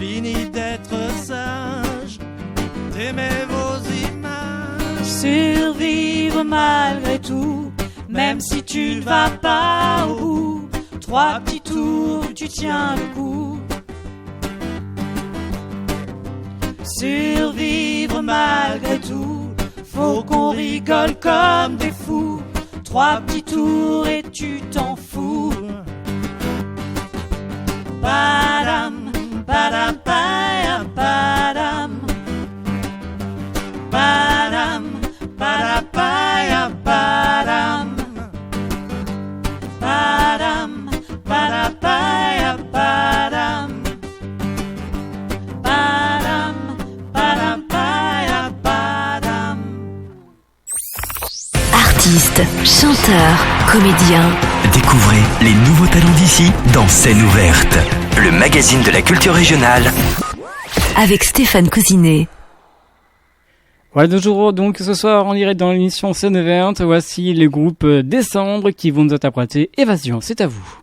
fini d'être sage, d'aimer vos images. Survivre malgré tout, même si tu vas pas au bout. 3 petits tours, tu tiens le coup. Survivre malgré tout, faut qu'on rigole comme des fous. 3 petits tours et tu t'en fous. Badam, badam, badam, badam, badam, badam, badam, badam, badam, badam, badam, badam, badam, badam, badam. Artistes, chanteurs, comédiens. Découvrez les nouveaux talents d'ici dans Scène ouverte, le magazine de la culture régionale. Avec Stéphane Cousinet. Voilà, toujours donc ce soir en direct dans l'émission Scène ouverte. Voici les groupes Décembre qui vont nous interpréter Évasion. C'est à vous.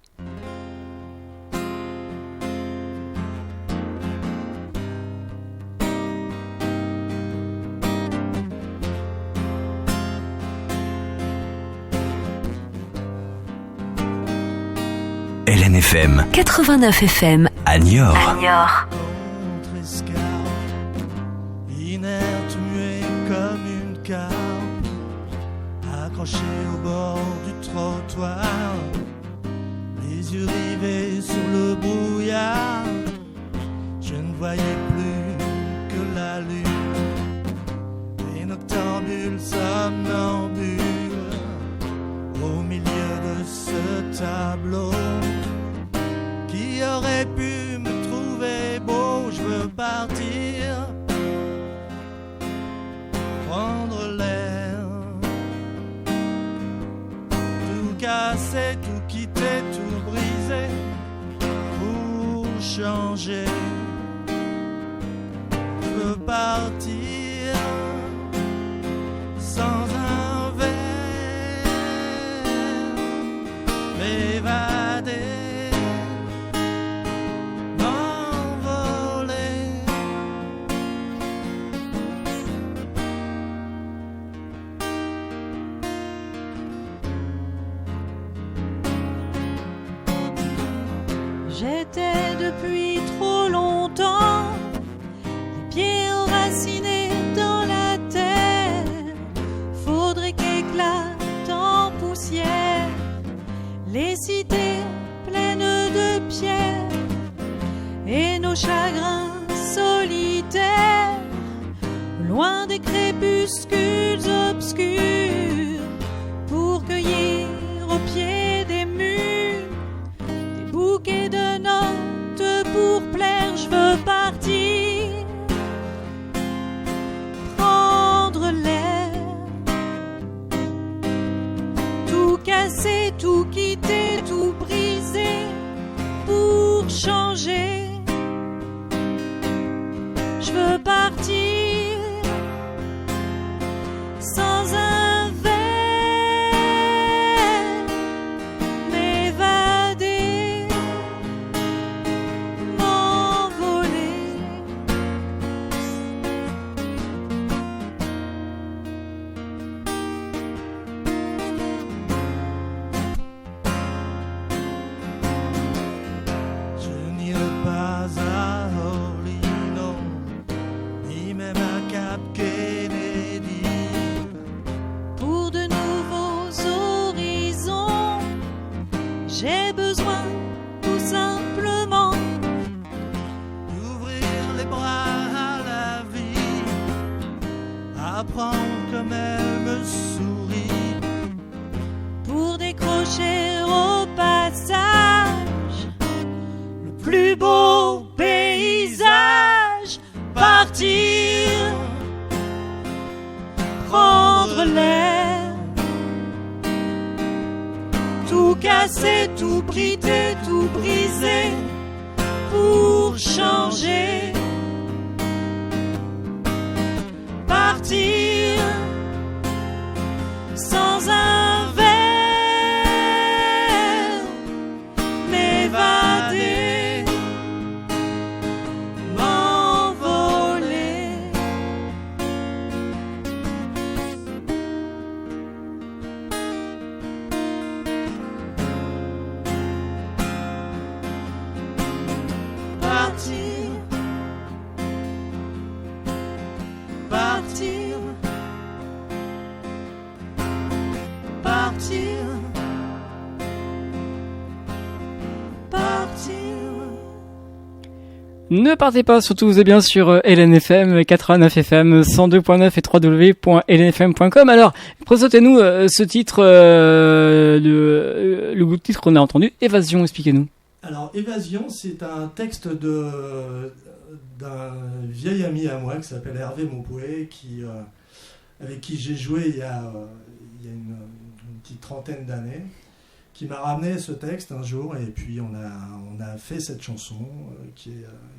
LNFM 89 FM à Niort. Contre escarpe, inerte, muet comme une carpe, accroché au bord du trottoir, les yeux rivés sur le brouillard. Je ne voyais plus que la lune, des noctambules somnambules au milieu de ce tableau. Qui aurait pu me trouver beau? Je veux partir, prendre l'air, tout casser, tout quitter, tout briser pour changer. Je veux partir sans un verre, m'évader. J'étais depuis trop longtemps les pieds enracinés dans la terre. Faudrait qu'éclatent en poussière les cités pleines de pierres et nos chagrins solitaires, loin des crépuscules obscurs, pour cueillir au pied des murs des bouquets de notes pour plaire. Je veux partir, prendre l'air, tout casser, tout quitter, tout briser pour changer. Je veux partir sans un verre, m'évader, m'envoler. Je n'irai pas à Orly, non, ni même à Cap Kennedy. Pour de nouveaux horizons, j'ai besoin tout simplement D'ouvrir les bras à la vie, apprendre comme elle me sourit. pour décrocher au passage le plus beau paysage. Partir, prendre l'air, tout casser, tout brider, tout briser pour changer. Partir sans un verre, m'évader, Ne partez pas, surtout vous êtes bien sur LNFM, 89 FM, 102.9 et www.lnfm.com. Alors, présentez-nous ce titre, le bout de titre qu'on a entendu, Évasion, expliquez-nous. Alors, Évasion, c'est un texte d'un vieil ami à moi qui s'appelle Hervé Maupoué, avec qui j'ai joué il y a une petite trentaine d'années, qui m'a ramené ce texte un jour, et puis on a fait cette chanson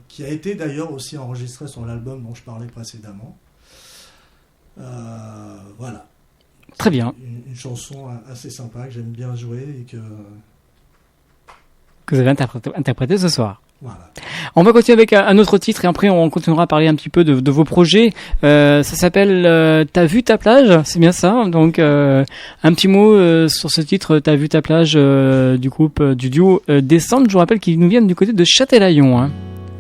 qui a été d'ailleurs aussi enregistrée sur l'album dont je parlais précédemment. Voilà. Très bien. Une chanson assez sympa que j'aime bien jouer et que vous avez interprété ce soir. Voilà. On va continuer avec un autre titre et après on continuera à parler un petit peu de vos projets. Ça s'appelle T'as vu ta plage, c'est bien ça. Donc un petit mot sur ce titre T'as vu ta plage du groupe du duo Descente. Je vous rappelle qu'ils nous viennent du côté de Châtelaillon. Hein.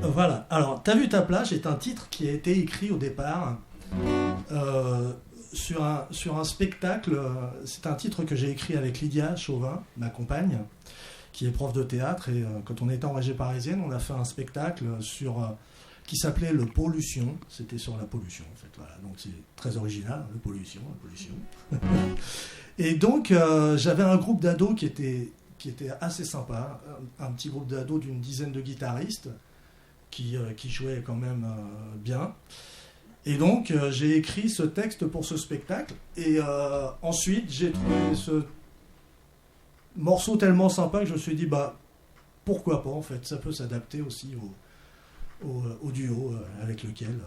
Voilà. Alors T'as vu ta plage est un titre qui a été écrit au départ sur un spectacle. C'est un titre que j'ai écrit avec Lydia Chauvin, ma compagne, qui est prof de théâtre, et quand on était en région parisienne, on a fait un spectacle qui s'appelait Le Pollution. C'était sur la pollution, en fait. Voilà. Donc c'est très original, la pollution. Et donc j'avais un groupe d'ados qui était assez sympa, un petit groupe d'ados d'une dizaine de guitaristes qui jouaient quand même bien. Et donc j'ai écrit ce texte pour ce spectacle, et ensuite j'ai trouvé ce morceau tellement sympa que je me suis dit pourquoi pas, en fait, ça peut s'adapter aussi au duo avec lequel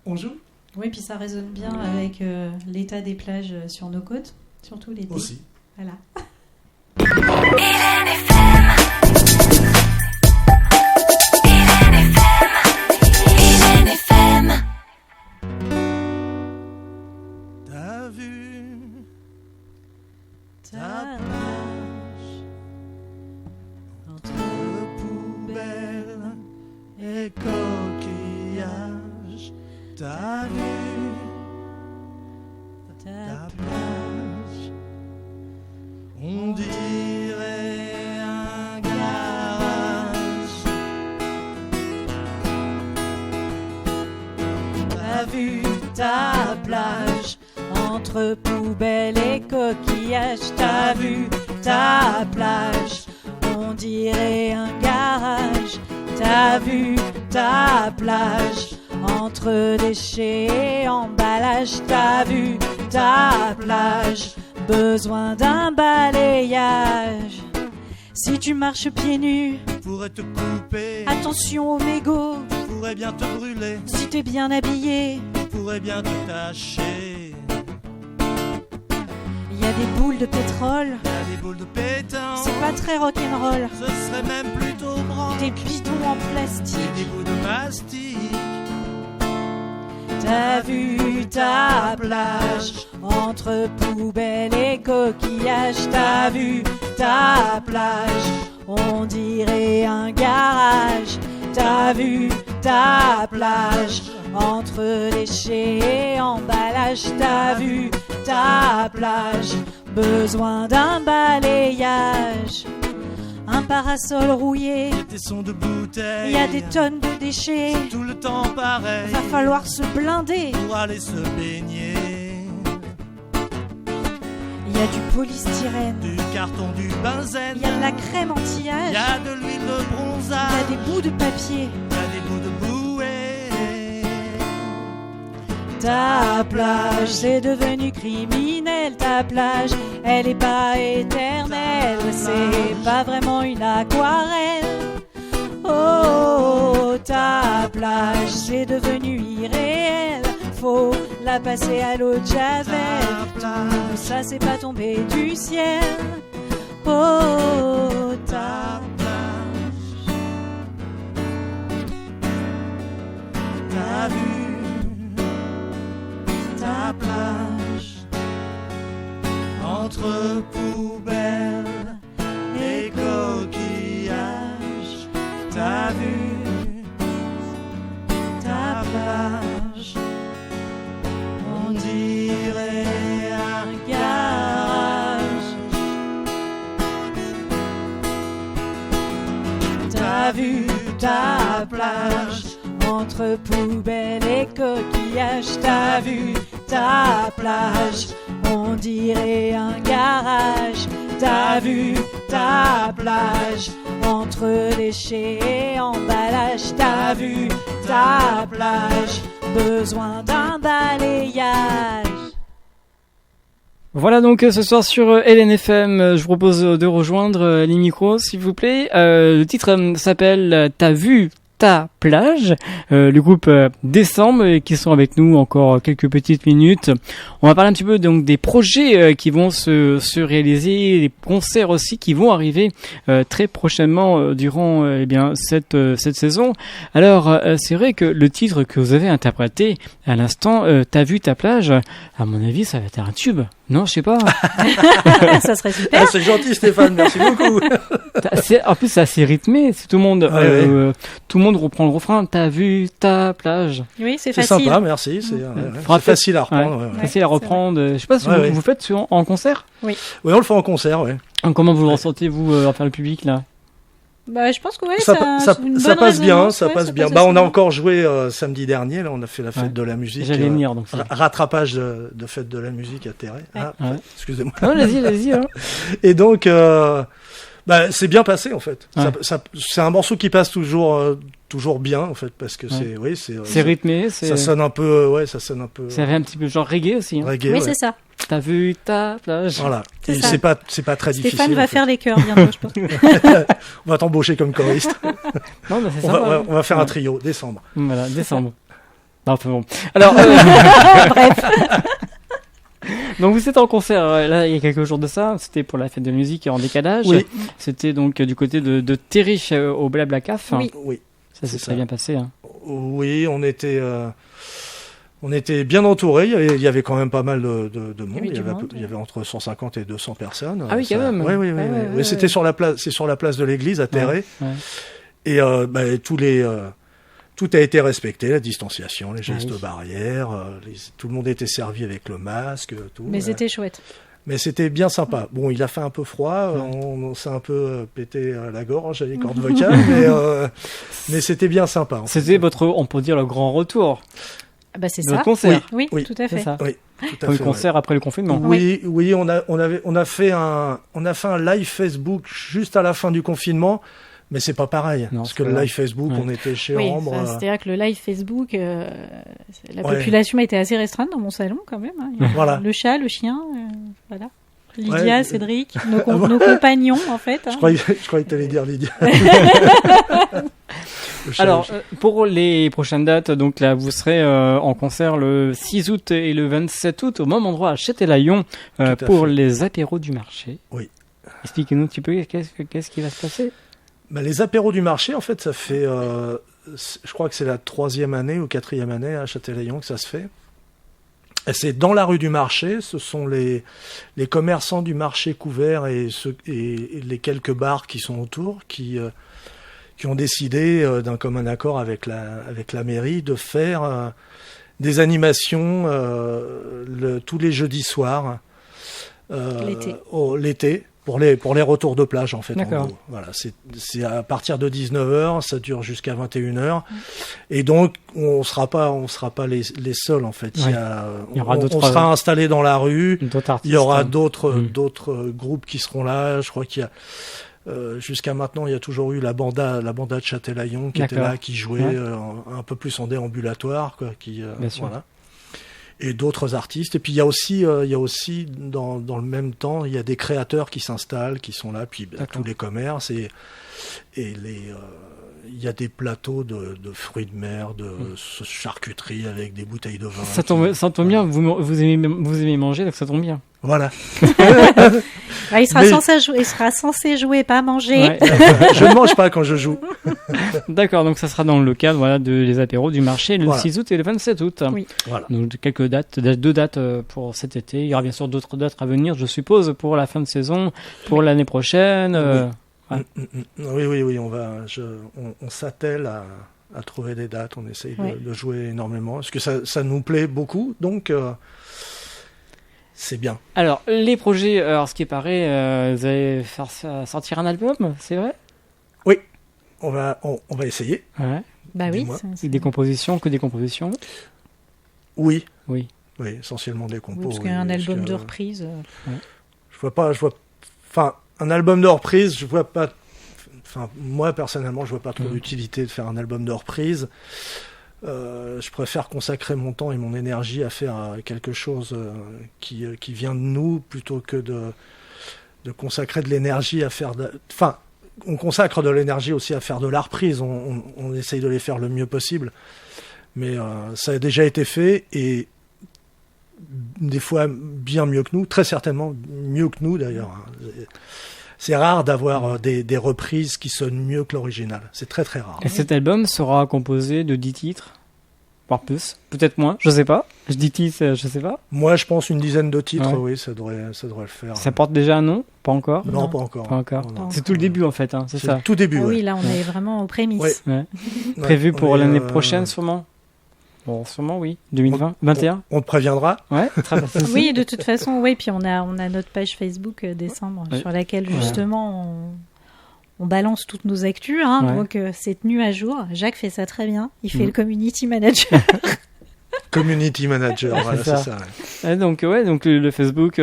on joue. Oui, puis ça résonne bien avec l'état des plages sur nos côtes, surtout l'été. Aussi. Voilà. T'as vu ta entre poubelle et coquillage, t'as vu ta plage, on dirait un garage. T'as vu ta plage entre poubelle et coquillage, t'as vu ta plage, on dirait un garage. T'as vu ta plage entre déchets et emballage, t'as vu ta plage, besoin d'un balayage. Si tu marches pieds nus, Pourrait te couper, attention aux mégots. pourrait bien te brûler, Si t'es bien habillé, pourrait bien te tâcher. il y a des boules de pétrole, Y a des boules de pétanque, c'est pas très rock'n'roll. ce serait même plutôt branque. Des bidons en plastique. Des bouts de mastic. T'as vu ta plage entre poubelle et coquillage, t'as vu ta plage, on dirait un garage. T'as vu ta plage entre déchets et emballage, t'as vu ta plage, besoin d'un balayage. Un parasol rouillé, Des tessons de bouteilles. il y a des tonnes de déchets, Tout le temps pareil. va falloir se blinder. Pour aller se baigner. Il y a du polystyrène, Du carton, du benzène. il y a de la crème anti-âge, Y a de l'huile de il y a bronzage. des bouts de papier. Y a des bouts de bouée. Ta plage, c'est devenu criminel. Ta plage, elle est pas éternelle. C'est pas vraiment une aquarelle. Oh, ta plage, c'est devenu irréel. Faut la passer à l'eau de Javel. Tout ça, c'est pas tombé du ciel. Oh, ta plage. T'as vu ta plage entre poubelle et coquillage. T'as vu ta plage, on dirait un garage. T'as vu ta plage, entre poubelles et coquillages. T'as vu ta plage, on dirait un garage. T'as vu ta plage, entre déchets et emballages. T'as vu ta plage, besoin d'un balayage. Voilà donc ce soir sur LNFM, je vous propose de rejoindre les micros s'il vous plaît. Le titre s'appelle T'as vu ta plage, le groupe Décembre qui sont avec nous encore quelques petites minutes. On va parler un petit peu donc des projets qui vont se réaliser, des concerts aussi qui vont arriver très prochainement durant cette saison. Alors c'est vrai que le titre que vous avez interprété à l'instant, T'as vu ta plage, à mon avis ça va être un tube. Non, je sais pas. Ça serait super. Ah, c'est gentil Stéphane, merci beaucoup. En plus c'est assez rythmé, c'est tout le monde tout le monde reprend le refrain. T'as vu ta plage. Oui, c'est C'est facile. sympa, merci. C'est facile à reprendre. Ouais. Facile à reprendre. Je sais pas si vous faites en concert. Oui, on le fait en concert, ouais. Comment vous le ressentez vous envers le public là? Bah, je pense que ouais, ça passe bien, ça ouais, passe ça bien. passe Bah, assez on a bien. encore joué samedi dernier. Là, on a fait la fête de la musique. J'allais venir donc. Rattrapage de fête de la musique à Terre. Ah, excusez-moi. Non, vas-y. Hein. Et donc, c'est bien passé en fait. Ouais. C'est un morceau qui passe toujours bien en fait parce que c'est rythmé. Ça sonne un peu, Ça fait un petit peu genre reggae aussi. Hein. Reggae, oui, c'est ça. T'as vu ta plage. Voilà. C'est pas très difficile. Stéphane va faire les chœurs bientôt, je pense. On va t'embaucher comme choriste. Non, mais c'est sympa. On va faire un trio, Décembre. Voilà, Décembre. Non, enfin bon. Alors, bref. Donc vous êtes en concert là il y a quelques jours de ça, c'était pour la fête de musique en décalage. Oui. C'était donc du côté de Terriche au Blablacar. Oui. Ça s'est très bien passé. Hein. Oui, on était bien entourés, il y avait quand même pas mal de monde, il y avait entre 150 et 200 personnes. Ah oui, quand même. Oui, c'était sur la place, c'est sur la place de l'église à Terré. Ouais. Et tout a été respecté, la distanciation, les gestes barrières, tout le monde était servi avec le masque, tout. Mais c'était chouette. Mais c'était bien sympa. Bon, il a fait un peu froid, on s'est un peu pété la gorge, les cordes vocales, mais c'était bien sympa. C'était on peut dire, le grand retour. Bah c'est ça. Concert. Oui, tout à fait. Oui, tout à fait. Le concert après le confinement. Oui, on a fait un live Facebook juste à la fin du confinement. Mais c'est pas pareil, parce que le live Facebook, on était chez Ambre. C'est-à-dire que le live Facebook, la population était assez restreinte dans mon salon quand même. Hein. Voilà. Le chat, le chien, voilà. Lydia, Cédric, nos compagnons en fait. Hein. Je croyais que tu allais dire Lydia. Alors, pour les prochaines dates, donc là, vous serez en concert le 6 août et le 27 août au même endroit à Châtelaillon pour les apéros du marché. Oui. Expliquez-nous un petit peu qu'est-ce qui va se passer. Les apéros du marché, en fait, ça fait, je crois que c'est la 3e année ou 4e année à Châtelaillon que ça se fait. Et c'est dans la rue du marché, ce sont les commerçants du marché couvert et les quelques bars qui sont autour qui ont décidé d'un commun accord avec la mairie de faire des animations tous les jeudis soirs l'été. Pour les retours de plage, en fait. D'accord. En gros. Voilà, c'est à partir de 19h, ça dure jusqu'à 21h. Et donc, on sera pas les seuls, en fait. Ouais. On sera installés dans la rue. Il y aura d'autres groupes qui seront là. Je crois qu'il y a, jusqu'à maintenant, il y a toujours eu la banda de Châtelaillon qui était là, qui jouait un peu plus en déambulatoire, quoi, Bien sûr. Voilà. Et d'autres artistes. Et puis il y a aussi dans le même temps, il y a des créateurs qui s'installent, qui sont là, puis tous les commerces et il y a des plateaux de fruits de mer, de charcuterie avec des bouteilles de vin. Ça tombe bien, vous aimez manger, donc ça tombe bien. Voilà. Il sera censé jouer, pas manger. Ouais. Je ne mange pas quand je joue. D'accord, donc ça sera dans le cadre des apéros du marché le 6 août et le 27 août. Oui. Voilà. Donc deux dates pour cet été. Il y aura bien sûr d'autres dates à venir, je suppose, pour la fin de saison, pour l'année prochaine. Oui, on s'attelle à trouver des dates, on essaye de jouer énormément, parce que ça nous plaît beaucoup, donc c'est bien. Alors, les projets, ce qui paraît, vous allez faire sortir un album, c'est vrai ? Oui. on va essayer. Ouais. Bah oui. Dis-moi. Et des compositions, que des compositions. Oui, Oui. essentiellement des compos. Parce qu'un album parce de que reprise. un album de reprise, je vois pas. Enfin, moi personnellement, je vois pas trop d'utilité de faire un album de reprise. Je préfère consacrer mon temps et mon énergie à faire quelque chose qui vient de nous plutôt que de consacrer de l'énergie à faire Enfin, on consacre de l'énergie aussi à faire de la reprise. On essaye de les faire le mieux possible. Mais ça a déjà été fait et des fois bien mieux que nous, très certainement mieux que nous d'ailleurs. C'est rare d'avoir des reprises qui sonnent mieux que l'original. C'est très très rare. Et cet album sera composé de 10 titres, voire plus, peut-être moins, je sais pas. Je dis titres, je sais pas. Moi, je pense une dizaine de titres, Ouais. oui, ça devrait le faire. Ça porte déjà un nom? Pas encore? Non, Non. pas encore. Pas encore. Non, non. C'est tout le début en fait, hein, c'est C'est ça. le tout début. Ah ouais. oui, là, on est vraiment aux prémices. Ouais. Ouais. Ouais, Prévu pour on est, l'année prochaine sûrement? Bon, sûrement oui. 2020? 21? On te préviendra. Ouais, très bien. Oui, de toute façon, oui. Puis on a notre page Facebook décembre Ouais. sur laquelle Ouais. justement on balance toutes nos actus. Hein, Ouais. donc c'est tenu à jour. Jacques fait ça très bien. Il fait Mhm. le community manager. Community manager, voilà, c'est c'est ça. ça. Ouais, donc le Facebook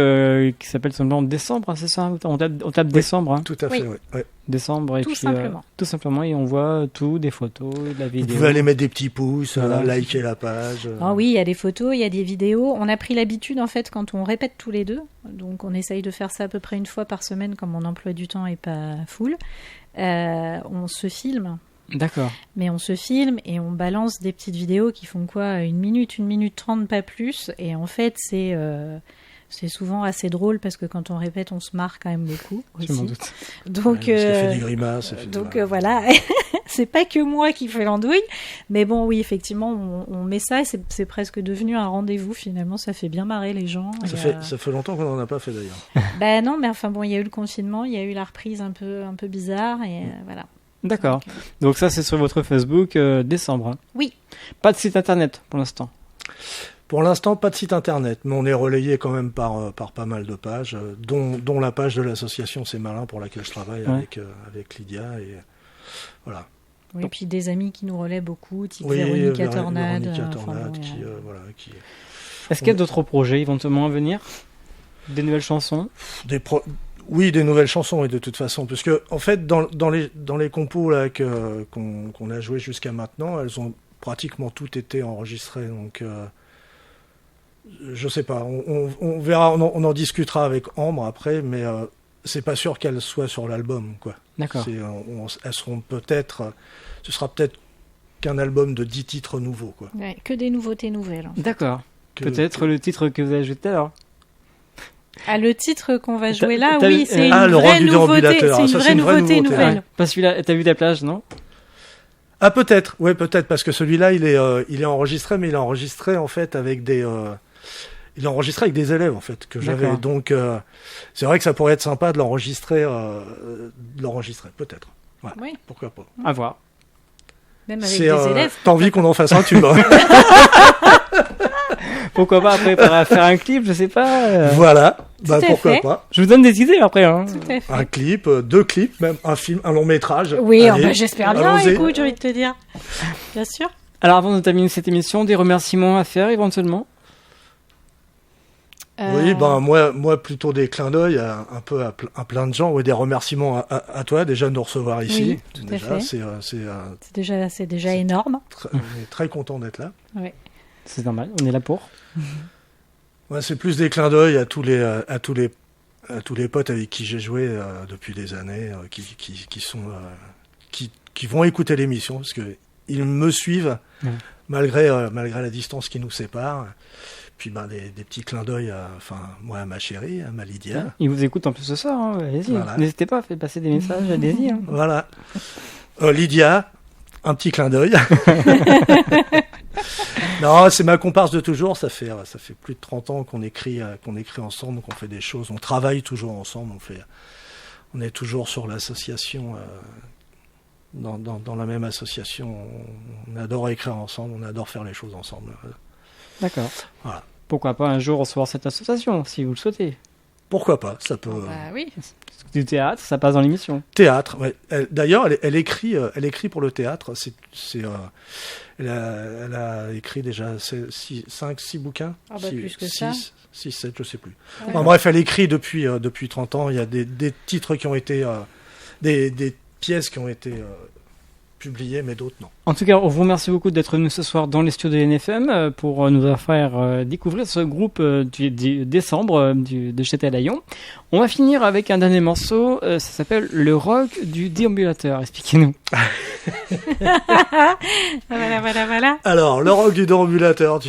qui s'appelle simplement Décembre, hein, c'est ça? On tape Décembre, hein. Tout à fait, oui. Ouais. Décembre et Tout puis simplement. tout simplement et on voit tout, des photos, de la Vous vidéo. pouvez aller mettre des petits pouces, Voilà. liker la page. Ah oui, il y a des photos, il y a des vidéos. On a pris l'habitude en fait quand on répète tous les deux. Donc on essaye de faire ça à peu près une fois par semaine, comme mon emploi du temps est pas full. On se filme. D'accord. Mais on se filme et on balance des petites vidéos qui font quoi, 1 minute 30, pas plus. Et en fait, c'est souvent assez drôle parce que quand on répète, on se marre quand même beaucoup Je m'en aussi. doute. Donc, Parce qu'il fait des grimaces. il fait- donc voilà, c'est pas que moi qui fais l'andouille. Mais bon, oui, effectivement, on met ça et c'est presque devenu un rendez-vous finalement. Ça fait bien marrer les gens. Ça Et, fait longtemps qu'on n'en a pas fait d'ailleurs. Ben non, mais enfin bon, il y a eu le confinement, il y a eu la reprise un peu bizarre et voilà. D'accord. Donc ça c'est sur votre Facebook Décembre. Hein. Oui. Pas de site internet pour l'instant. Pour l'instant, pas de site internet, mais on est relayé quand même par pas mal de pages, dont la page de l'association C'est Malin pour laquelle je travaille Ouais. avec Lydia. Et voilà. Oui, et puis des amis qui nous relaient beaucoup, type Oui, Véronica Tornade. Véronica enfin, Tornade, bon, qui Est-ce qu'il y a d'autres projets éventuellement à venir? Des nouvelles chansons? Oui, des nouvelles chansons, et de toute façon, parce que en fait, dans les compos là qu'on a joué jusqu'à maintenant, elles ont pratiquement toutes été enregistrées, donc je sais pas, on verra, on en discutera avec Ambre après, mais c'est pas sûr qu'elles soient sur l'album, quoi. D'accord. Elles seront peut-être, ce sera peut-être qu'un album de 10 titres nouveaux, quoi. ouais, que des nouveautés nouvelles. D'accord. Que- Peut-être le titre que vous avez joué tout à l'heure. Ah, le titre qu'on va jouer T'as- là, t'as- oui, c'est Ah, une le roi vraie du nouveauté. déambulateur. C'est une Ça, vraie nouveauté nouvelle. Ouais. Pas celui-là. T'as vu la plage, non? Ah, peut-être, ouais, peut-être, parce que celui-là, il est enregistré, mais il est enregistré en fait avec il est enregistré avec des élèves en fait que j'avais. D'accord. Donc, c'est vrai que ça pourrait être sympa de l'enregistrer, peut-être. Ouais, Oui, pourquoi pas. À voir. même avec C'est, des élèves. t'as envie qu'on en fasse un tube, hein. Pourquoi pas après faire un clip, je sais pas. Voilà, bah à pourquoi fait. pas. Je vous donne des idées après. Hein. Tout à fait. Un clip, 2 clips, même un film, un long métrage. Oui, Allez, bah, j'espère bien, allons-y. écoute, j'ai envie de te dire. Bien sûr. Alors avant de terminer cette émission, des remerciements à faire éventuellement. Oui, ben moi plutôt des clins d'œil un peu à plein de gens, ouais, des remerciements à toi déjà de nous recevoir ici. Oui, tout à Déjà, fait. C'est déjà énorme. on est très content d'être là. C'est normal, on est là pour. Ouais, c'est plus des clins d'œil à tous les potes avec qui j'ai joué depuis des années, qui vont écouter l'émission parce que ils me suivent malgré la distance qui nous sépare. Puis des petits clins d'œil à ma chérie, à ma Lydia. Ils vous écoutent en plus ce soir, hein. Allez-y. Voilà. N'hésitez pas, faites passer des messages, allez-y. Hein. Voilà. Lydia, un petit clin d'œil. Non, c'est ma comparse de toujours. Ça fait plus de 30 ans qu'on écrit ensemble, qu'on fait des choses. On travaille toujours ensemble. On est toujours sur l'association, dans la même association. On adore écrire ensemble. On adore faire les choses ensemble. D'accord. Voilà. Pourquoi pas un jour recevoir cette association, si vous le souhaitez. pourquoi pas, ça peut... oui. Du théâtre, ça passe dans l'émission. Théâtre, ouais. D'ailleurs, elle écrit pour le théâtre. Elle a écrit déjà 5-6 bouquins. Plus que ça. 6, 7, je sais plus. Ouais. Enfin, bref, elle écrit depuis 30 ans. Il y a des titres qui ont été... des pièces qui ont été publiées, mais d'autres non. En tout cas, on vous remercie beaucoup d'être venu ce soir dans les studios de LNFM pour nous faire découvrir ce groupe du décembre de chez Talayon. On va finir avec un dernier morceau, ça s'appelle Le Rock du Déambulateur. Expliquez-nous. Voilà. Alors, Le Rock du Déambulateur...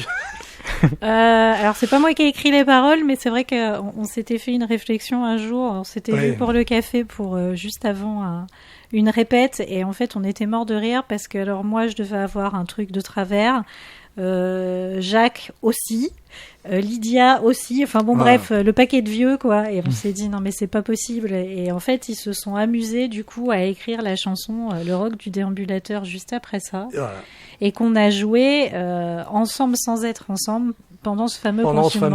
Alors c'est pas moi qui ai écrit les paroles, mais c'est vrai qu'on s'était fait une réflexion un jour, on s'était vu pour le café pour juste avant une répète, et en fait on était mort de rire parce que alors moi je devais avoir un truc de travers, Jacques aussi, Lydia aussi, enfin bon bref, le paquet de vieux quoi, et on s'est dit non mais c'est pas possible, et en fait ils se sont amusés du coup à écrire la chanson Le Rock du Déambulateur juste après ça. Voilà. Et qu'on a joué ensemble sans être ensemble pendant ce fameux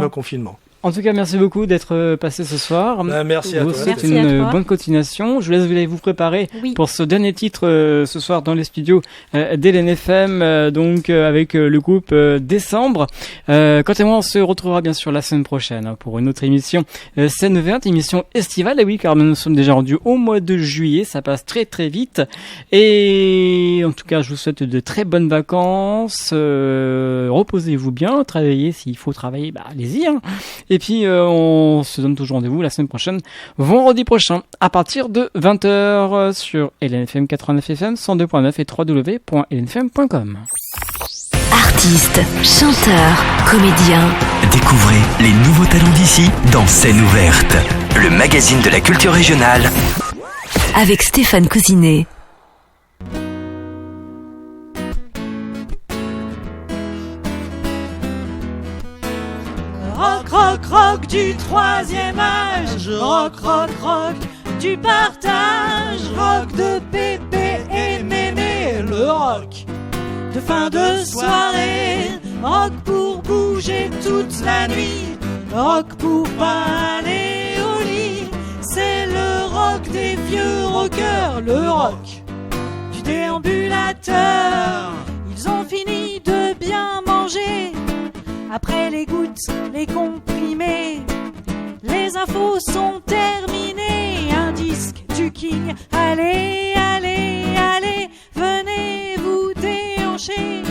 confinement. En tout cas, merci beaucoup d'être passé ce soir. Merci à toi. C'est une bonne continuation. Je laisse vous préparer pour ce dernier titre ce soir dans les studios d'LNFM, donc avec le groupe Décembre. Quant à moi, on se retrouvera bien sûr la semaine prochaine pour une autre émission Scène Verte, émission estivale. Et oui, car nous sommes déjà rendus au mois de juillet. Ça passe très très vite. Et en tout cas, je vous souhaite de très bonnes vacances. Reposez-vous bien, travaillez s'il faut travailler, allez-y. Et puis, on se donne toujours rendez-vous la semaine prochaine, vendredi prochain, à partir de 20h sur LNFM 89 FM, 102.9 et www.lnfm.com. Artistes, chanteurs, comédiens. Découvrez les nouveaux talents d'ici dans Scène Ouverte, le magazine de la culture régionale. Avec Stéphane Cousinet. Rock, rock, rock du troisième âge, rock, rock, rock du partage, rock de Pépé et Mémé, le rock de fin de soirée, rock pour bouger toute la nuit, rock pour pas aller au lit, c'est le rock des vieux rockers, le rock du déambulateur. Ils ont fini de bien manger. Après les gouttes, les comprimés, les infos sont terminées. Un disque du King, allez, allez, allez, venez vous déhancher,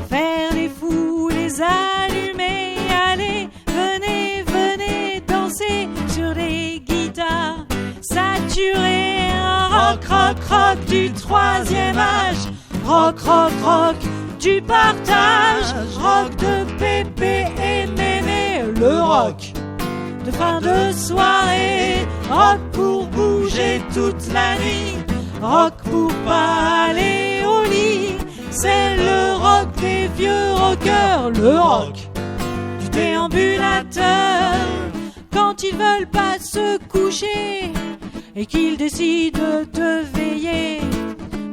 faire les fous, les allumer. Allez, venez, venez danser sur les guitares saturées. Rock, rock, rock du troisième âge, rock, rock, rock du partage, rock de Pépé et Mémé, le rock de fin de soirée, rock pour bouger toute la nuit, rock pour pas aller au lit, c'est le rock des vieux rockers, le rock du déambulateur. Quand ils veulent pas se coucher et qu'ils décident de veiller,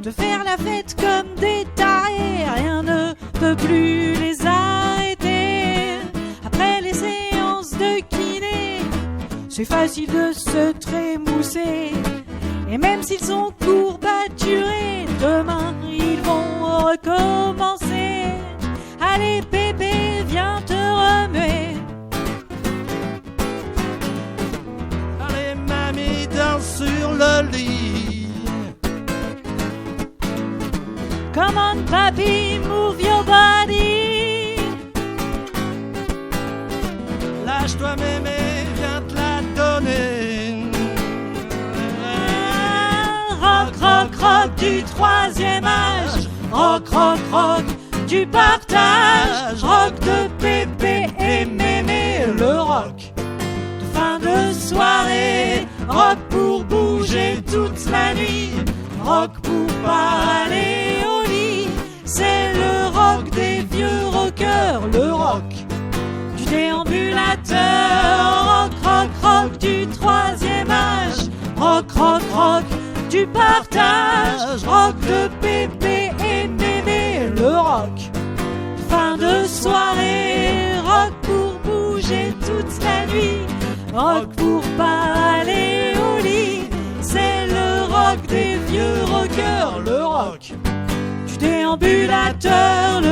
de faire la fête comme des tarés, rien ne peut plus les arrêter. Après les séances de kiné, c'est facile de se trémousser. Et même s'ils sont courbaturés, demain ils vont recommencer. Allez bébé, viens te remuer. Allez mamie, danse sur le lit. Come on, papi, move your body. Lâche-toi, mémé, viens te la donner. Rock, rock, rock du troisième âge, rock, rock, rock du partage, rock de Pépé et Mémé, le rock de fin de soirée, rock pour bouger toute la nuit, rock pour pas aller au lit, c'est le rock des vieux rockers, le rock du déambulateur. Rock, rock, rock du troisième âge, rock, rock, rock du partage, rock de Pépé et Mémé, le rock fin de soirée, rock pour bouger toute la nuit, rock pour pas aller au lit. C'est le rock des vieux rockers, le rock du déambulateur, le